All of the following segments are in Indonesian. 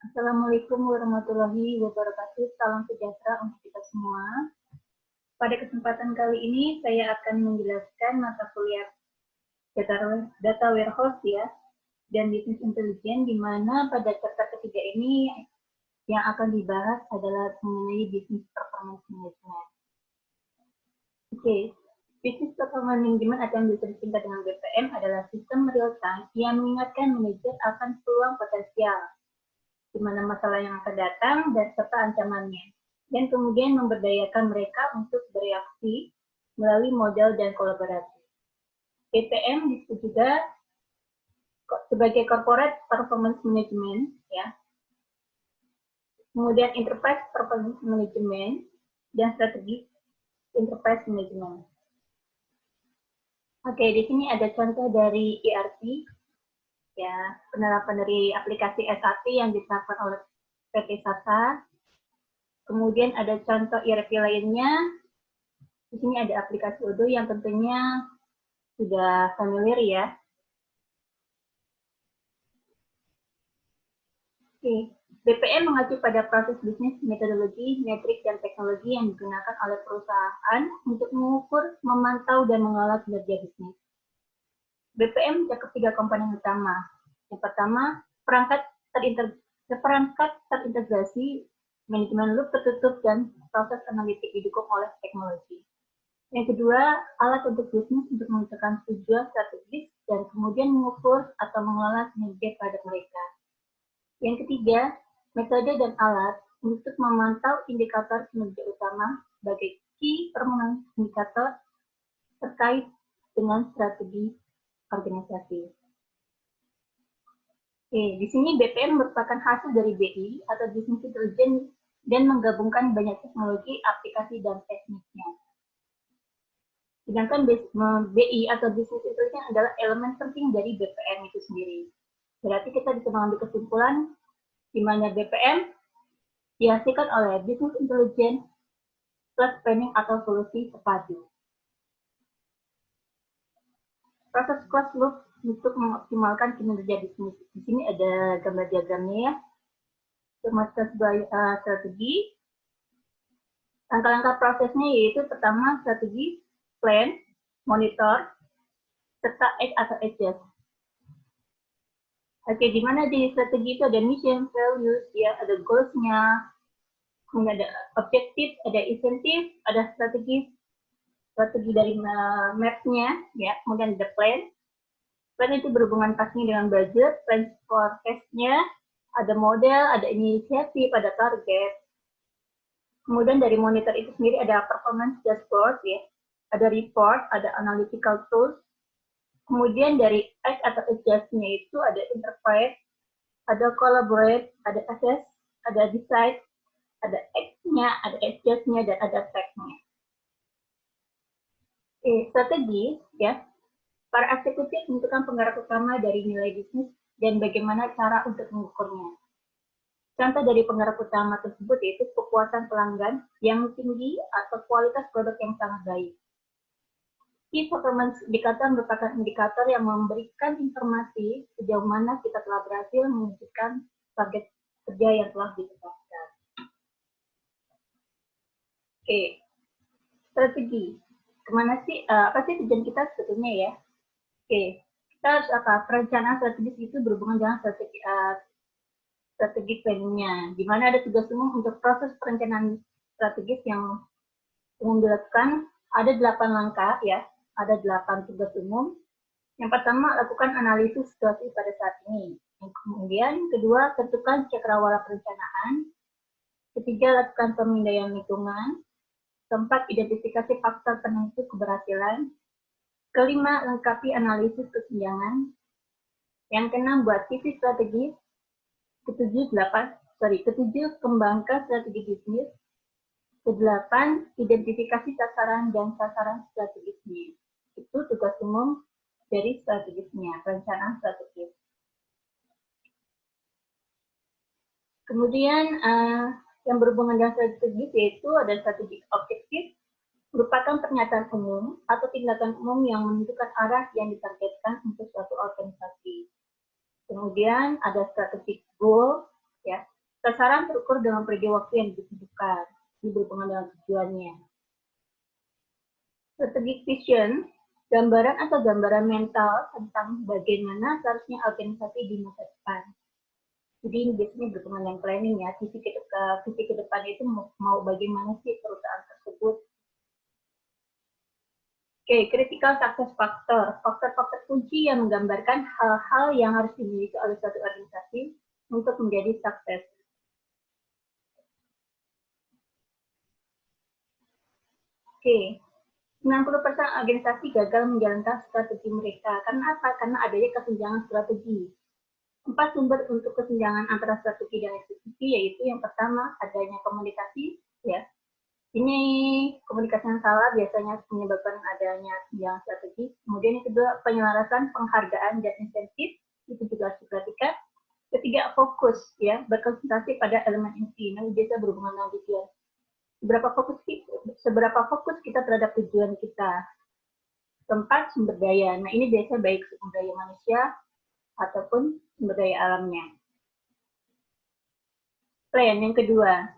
Assalamualaikum warahmatullahi wabarakatuh. Salam sejahtera untuk kita semua. Pada kesempatan kali ini saya akan menjelaskan mata kuliah data warehouse ya dan bisnis intelijen, di mana pada chapter ketiga ini yang akan dibahas adalah mengenai bisnis performance management. Oke, bisnis performance management atau yang bisa disingkat dengan BPM adalah sistem real time yang mengingatkan manajer akan peluang potensial, di mana masalah yang akan datang dan serta ancamannya, dan kemudian memberdayakan mereka untuk bereaksi melalui model dan kolaborasi. BPM disebut juga sebagai corporate performance management, ya. Kemudian enterprise performance management dan strategi enterprise management. Oke, di sini ada contoh dari ERP, ya, penerapan dari aplikasi SAP yang diterapkan oleh PT Sasa. Kemudian ada contoh ERP lainnya. Di sini ada aplikasi Odoo yang tentunya sudah familiar ya. Oke, BPM mengacu pada proses bisnis, metodologi, metrik, dan teknologi yang digunakan oleh perusahaan untuk mengukur, memantau, dan mengelola kinerja bisnis. BPM mencakup 3 komponen utama. Yang pertama, perangkat terintegrasi, manajemen loop tertutup, dan proses analitik didukung oleh teknologi. Yang kedua, alat untuk bisnis untuk menentukan tujuan strategis dan kemudian mengukur atau mengelola kinerja terhadap mereka. Yang ketiga, metode dan alat untuk memantau indikator kinerja utama sebagai key performance indikator terkait dengan strategi organisasi. Oke, di sini BPM merupakan hasil dari BI atau Business Intelligence dan menggabungkan banyak teknologi, aplikasi, dan tekniknya. Sedangkan BI atau Business Intelligence adalah elemen penting dari BPM itu sendiri. Berarti kita bisa mengambil kesimpulan di mana BPM dihasilkan oleh Business Intelligence plus planning atau solusi terpadu. Proses closed loop untuk mengoptimalkan kinerja bisnis. Di sini ada gambar diagramnya ya. Untuk sebuah strategi. Langkah-langkah prosesnya yaitu pertama strategi, plan, monitor, serta act atau adjust. Oke, di mana di strategi itu ada mission, values, ya, ada goals-nya, kemudian ada objektif, ada insentif, ada strategi dari map-nya, ya, kemudian ada plan. Plan itu berhubungan pastinya dengan budget, plan forecast-nya, ada model, ada inisiatif, ada target. Kemudian dari monitor itu sendiri ada performance dashboard, ya, ada report, ada analytical tools. Kemudian dari act atau adjust-nya itu ada interpret, ada collaborate, ada assess, ada decide, ada act-nya, ada adjust-nya, dan ada track-nya. Strategi, ya, para eksekutif menentukan penggerak utama dari nilai bisnis dan bagaimana cara untuk mengukurnya. Contoh dari penggerak utama tersebut yaitu kepuasan pelanggan yang tinggi atau kualitas produk yang sangat baik. Key performance indicator merupakan indikator yang memberikan informasi sejauh mana kita telah berhasil mewujudkan target kerja yang telah ditetapkan. Oke, strategi. Kemana sih, apa sih tujuan kita sebetulnya ya? Oke, kita harus apa? Perencanaan strategis itu berhubungan dengan strategi planning-nya, di mana ada tugas umum untuk proses perencanaan strategis yang umum dilakukan. Ada 8 langkah ya, ada 8 tugas umum. Yang pertama, lakukan analisis situasi pada saat ini. Yang kemudian, kedua, tentukan cakrawala perencanaan. Ketiga, lakukan pemindaian lingkungan. Keempat, identifikasi faktor penentu keberhasilan. Kelima, lengkapi analisis kesenjangan. Yang keenam, buat visi strategis. Ketujuh, kembangkan strategi bisnis. Kedelapan, identifikasi sasaran dan sasaran strategisnya. Itu tugas umum dari strategisnya, perencanaan strategis. Kemudian yang berhubungan dengan strategis yaitu ada strategi objektif, merupakan pernyataan umum atau tindakan umum yang menentukan arah yang ditargetkan untuk suatu organisasi. Kemudian ada strategic goal, Ya, sasaran terukur dengan periode waktu yang ditentukan, berhubungan dengan tujuannya. Strategic vision, gambaran atau gambaran mental tentang bagaimana seharusnya organisasi di masa depan. Jadi ini biasanya berhubungan dengan planning ya, visi ke depan itu mau bagaimana sih perusahaan tersebut. Oke, critical success factor, faktor-faktor kunci yang menggambarkan hal-hal yang harus dimiliki oleh suatu organisasi untuk menjadi sukses. Oke, 90% organisasi gagal menjalankan strategi mereka. Karena apa? Karena adanya kesenjangan strategi. 4 sumber untuk kesenjangan antara strategi dan eksekusi, yaitu yang pertama, adanya komunikasi. Ya, ini komunikasi yang salah biasanya menyebabkan adanya kesenjangan strategi. Kemudian yang kedua, penyelarasan penghargaan dan insentif. Itu juga harus diperhatikan. Ketiga, fokus. Ya, berkonsentrasi pada elemen inti. Nah, biasa berhubungan dengan tujuan. Seberapa fokus kita terhadap tujuan kita. Keempat, sumber daya. Nah, ini biasanya baik sumber daya manusia ataupun sumber daya alamnya. Plan yang kedua,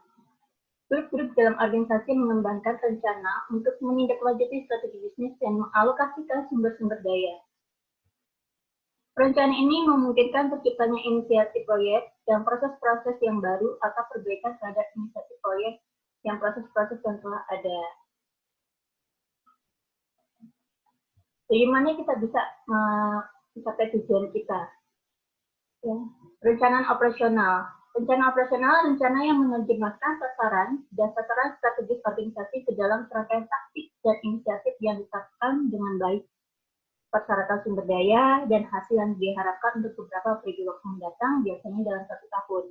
grup-grup dalam organisasi mengembangkan rencana untuk menindaklanjuti strategi bisnis dan mengalokasikan sumber-sumber daya. Rencana ini memungkinkan terciptanya inisiatif proyek dan proses-proses yang baru atau perbaikan terhadap inisiatif proyek yang proses-proses yang telah ada. Bagaimana kita bisa mencapai tujuan kita? Ya. Rencana operasional. Rencana operasional rencana yang menerjemahkan sasaran dan sasaran strategis organisasi ke dalam serangkaian taktik dan inisiatif yang ditetapkan dengan baik. Persyaratan sumber daya dan hasil yang diharapkan untuk beberapa periode waktu mendatang, biasanya dalam 1 tahun.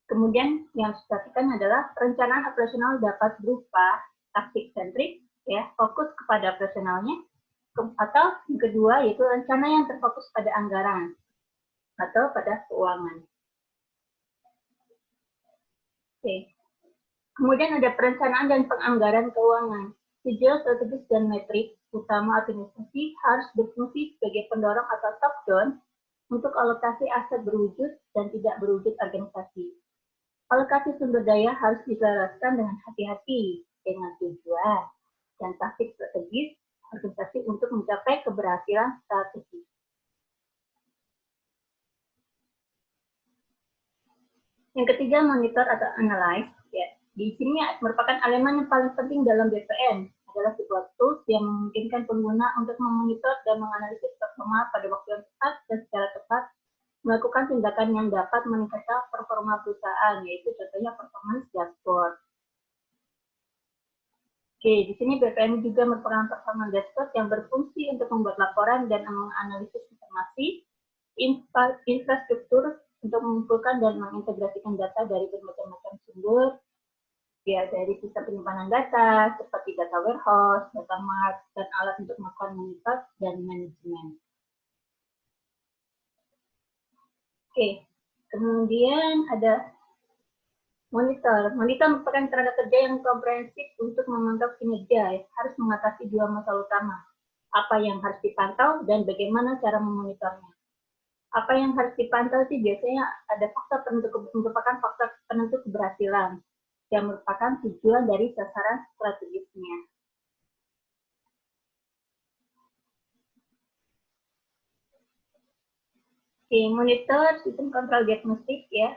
Kemudian yang harus diperhatikan adalah perencanaan operasional dapat berupa taktik sentrik, ya, fokus kepada operasionalnya, atau yang kedua yaitu rencana yang terfokus pada anggaran atau pada keuangan. Oke. Kemudian ada perencanaan dan penganggaran keuangan. Tujuan strategis dan metrik utama administrasi harus berfungsi sebagai pendorong atau top down untuk alokasi aset berwujud dan tidak berwujud organisasi. Alokasi sumber daya harus diselaraskan dengan hati-hati dengan tujuan dan taktik strategis organisasi untuk mencapai keberhasilan strategi. Yang ketiga, monitor atau analyze. Ya. Di sini merupakan elemen yang paling penting dalam BPM, adalah sebuah tools yang memungkinkan pengguna untuk memonitor dan menganalisis performa pada waktu yang tepat dan secara tepat, melakukan tindakan yang dapat meningkatkan performa perusahaan, yaitu contohnya performance dashboard. Oke, di sini BPM juga merupakan performance dashboard yang berfungsi untuk membuat laporan dan menganalisis informasi, infrastruktur untuk mengumpulkan dan mengintegrasikan data dari berbagai macam sumber, ya dari sistem penyimpanan data seperti data warehouse, data mart, dan alat untuk melakukan monitor dan manajemen. Oke, kemudian ada monitor. Monitor merupakan tenaga kerja yang komprehensif untuk memantau kinerja, harus mengatasi 2 masalah utama. Apa yang harus dipantau dan bagaimana cara memonitornya. Apa yang harus dipantau sih biasanya ada faktor penentu, merupakan faktor penentu keberhasilan yang merupakan tujuan dari sasaran strategisnya. Oke, monitor sistem kontrol diagnostik ya,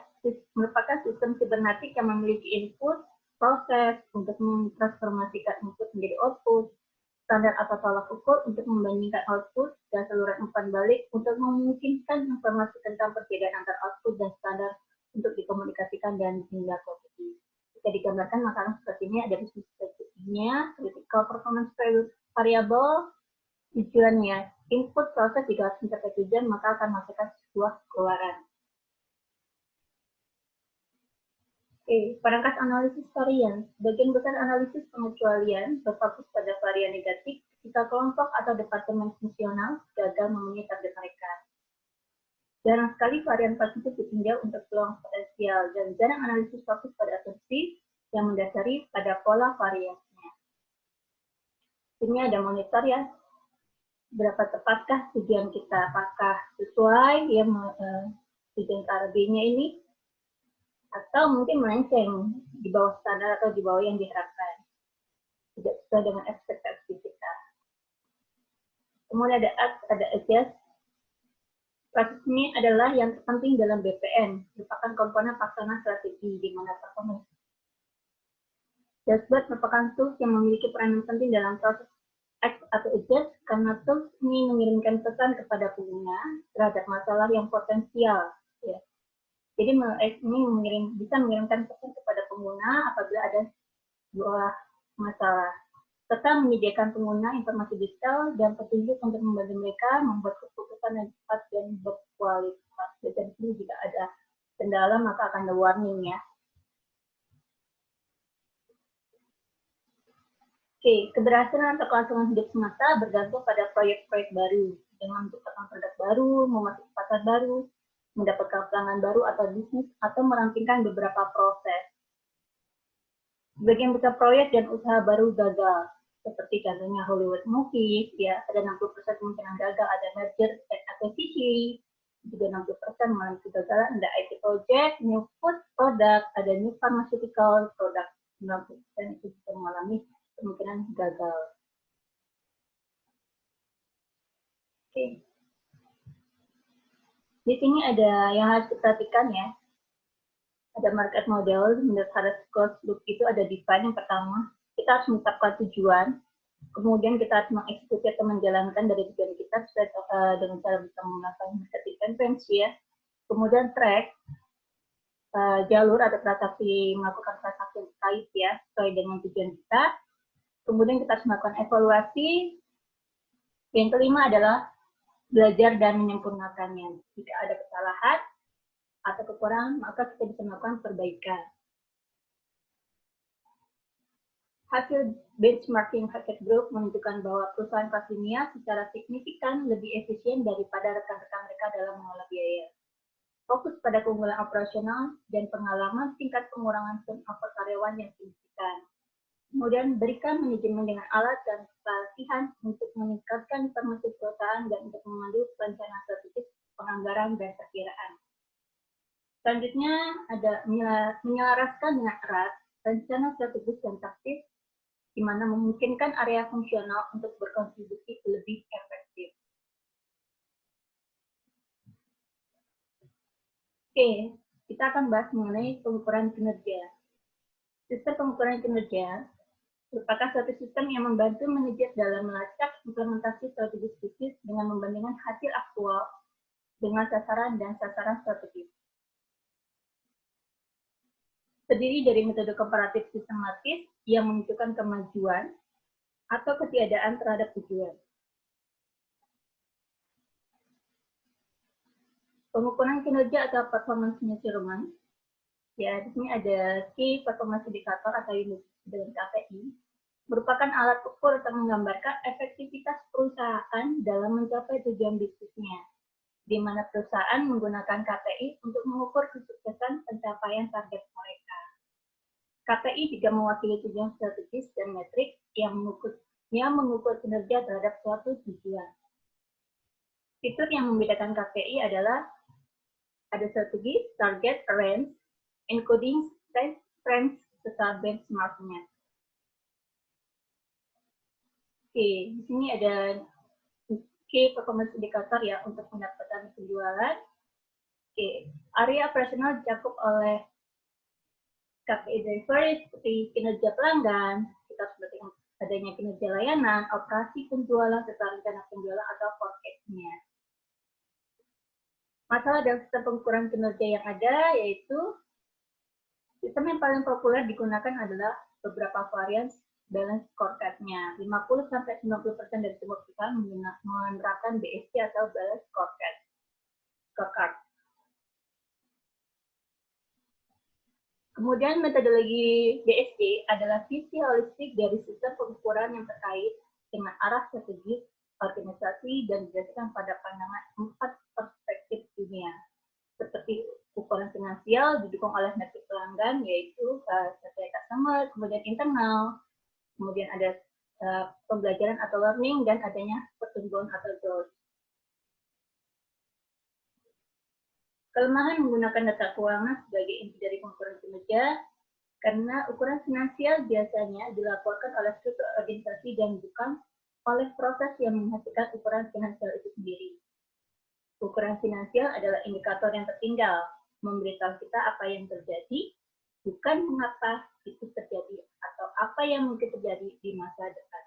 merupakan sistem sibernetik yang memiliki input, proses untuk mentransformasikan input menjadi output, standar atau tolak ukur untuk membandingkan output dan saluran umpan balik untuk memungkinkan informasi tentang perbedaan antar output dan standar untuk dikomunikasikan dan ditindaklanjuti. Jika digambarkan makanan seperti ini ada bisnis spesifiknya, critical performance variable, tujuannya input proses jika harus mencapai tujuan maka akan menghasilkan sebuah keluaran. Perangkat analisis varian. Bagian besar analisis pengecualian berfokus pada varian negatif jika kelompok atau departemen fungsional gagal memenuhi target mereka. Jarang sekali varian positif ditinjau untuk peluang potensial dan jarang analisis fokus pada asumsi yang mendasari pada pola variasinya. Ini ada monitor ya, berapa tepatkah tujuan kita, apakah sesuai ya tujuan KRB-nya ini, atau mungkin melenceng di bawah standar atau di bawah yang diharapkan, tidak sesuai dengan ekspektasi kita. Kemudian ada adjust. Proses ini adalah yang terpenting dalam BPN, merupakan komponen pelaksana strategi di mana performance. Dashboard merupakan tools yang memiliki peran penting dalam proses act atau adjust karena tools ini mengirimkan pesan kepada pengguna terhadap masalah yang potensial. Ya. Jadi ini bisa mengirimkan pesan kepada pengguna apabila ada sebuah masalah, serta menyediakan pengguna informasi detail dan petunjuk untuk membantu mereka membuat keputusan yang cepat dan berkualitas. Dan ini jika ada kendala maka akan ada warning ya. Oke, keberhasilan atau kelangsungan hidup semesta bergantung pada proyek-proyek baru. Dengan menciptakan produk baru, memasuki pasar baru, mendapatkan pelanggan baru atau bisnis, atau merampingkan beberapa proses. Sebagian besar proyek dan usaha baru gagal, seperti contohnya Hollywood Movies, ya, ada 60% kemungkinan gagal, ada merger and acquisition, juga 60% mengalami kegagalan, ada IT project, new food product, ada new pharmaceutical product, 90% itu bisa mengalami kemungkinan gagal. Oke. Di sini ada yang harus diperhatikan ya. Ada market model, menurut Harris Cost Loop itu ada define yang pertama. Kita harus menetapkan tujuan, kemudian kita harus mengeksekusi atau menjalankan dari tujuan kita sesuai dengan cara bisa menggunakan market intervensi ya. Kemudian track, jalur atau transaksi, melakukan transaksi terkait ya, sesuai dengan tujuan kita. Kemudian kita harus melakukan evaluasi. Yang kelima adalah belajar dan menyempurnakannya. Jika ada kesalahan atau kekurangan, maka kita bisa melakukan perbaikan. Hasil benchmarking Hackett Group menunjukkan bahwa perusahaan kelas dunia secara signifikan lebih efisien daripada rekan-rekan mereka dalam mengelola biaya. Fokus pada keunggulan operasional dan pengalaman tingkat pengurangan turnover karyawan yang signifikan. Kemudian berikan manajemen dengan alat dan pelatihan untuk meningkatkan informasi perusahaan dan untuk memandu perencanaan strategis, penganggaran, dan perkiraan. Selanjutnya ada menyelaraskan dengan erat rencana strategis dan taktis, di mana memungkinkan area fungsional untuk berkontribusi lebih efektif. Oke, kita akan bahas mengenai pengukuran kinerja. Sistem pengukuran kinerja merupakan suatu sistem yang membantu manajer dalam melacak implementasi strategi bisnis dengan membandingkan hasil aktual dengan sasaran dan sasaran strategis. Terdiri dari metode komparatif sistematis yang menunjukkan kemajuan atau ketiadaan terhadap tujuan. Pengukuran kinerja atau performance measurement, ya di sini ada key performance indicator atau unit dengan KPI, merupakan alat ukur untuk menggambarkan efektivitas perusahaan dalam mencapai tujuan bisnisnya, di mana perusahaan menggunakan KPI untuk mengukur kesuksesan pencapaian target mereka. KPI juga mewakili tujuan strategis dan metrik yang mengukur kinerja terhadap suatu tujuan. Fitur yang membedakan KPI adalah ada strategi, target, range, encoding, strength, serta benchmarknya. Oke, di sini ada key performance indicator ya untuk pendapatan penjualan. Oke, area operasional dicakup oleh KPI driver seperti kinerja pelanggan, kita seperti adanya kinerja layanan, operasi penjualan, serta rencana penjualan atau forecast-nya. Masalah dalam sistem pengukuran kinerja yang ada yaitu sistem yang paling populer digunakan adalah beberapa varian balance scorecard-nya. 50-90% dari semua perusahaan menerapkan BSC atau balance scorecard. Kemudian metodologi BSD adalah visi holistik dari sistem pengukuran yang terkait dengan arah strategis, organisasi, dan didasarkan pada pandangan 4 perspektif dunia, seperti ukuran finansial didukung oleh metrik pelanggan, yaitu strategi customer, kemudian internal, kemudian ada pembelajaran atau learning, dan adanya pertumbuhan atau growth. Kelemahan menggunakan data keuangan sebagai inti dari pengukuran kinerja, karena ukuran finansial biasanya dilaporkan oleh struktur organisasi dan bukan oleh proses yang menghasilkan ukuran finansial itu sendiri. Ukuran finansial adalah indikator yang tertinggal, memberitahu kita apa yang terjadi, bukan mengapa itu terjadi atau apa yang mungkin terjadi di masa depan.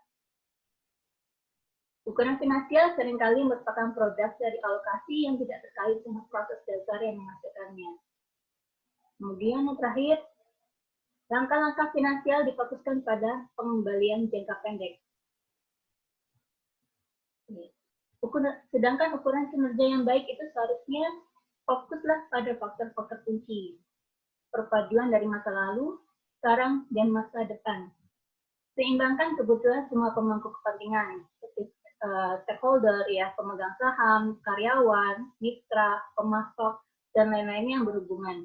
Ukuran finansial seringkali merupakan produk dari alokasi yang tidak terkait dengan proses dasar yang menghasilkannya. Kemudian yang terakhir, langkah-langkah finansial difokuskan pada pengembalian jangka pendek. Sedangkan ukuran kinerja yang baik itu seharusnya fokuslah pada faktor-faktor kunci. Perpaduan dari masa lalu, sekarang, dan masa depan. Seimbangkan kebutuhan semua pemangku kepentingan, seperti stakeholder, ya, pemegang saham, karyawan, mitra, pemasok, dan lain-lainnya yang berhubungan.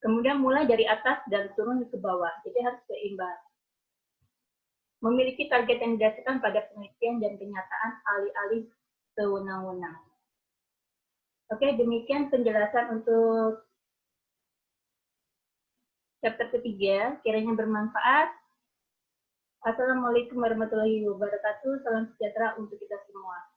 Kemudian mulai dari atas dan turun ke bawah, jadi harus seimbang. Memiliki target yang didasarkan pada penelitian dan kenyataan alih-alih sewenang-wenang. Oke, demikian penjelasan untuk chapter ketiga, kiranya bermanfaat. Assalamualaikum warahmatullahi wabarakatuh. Salam sejahtera untuk kita semua.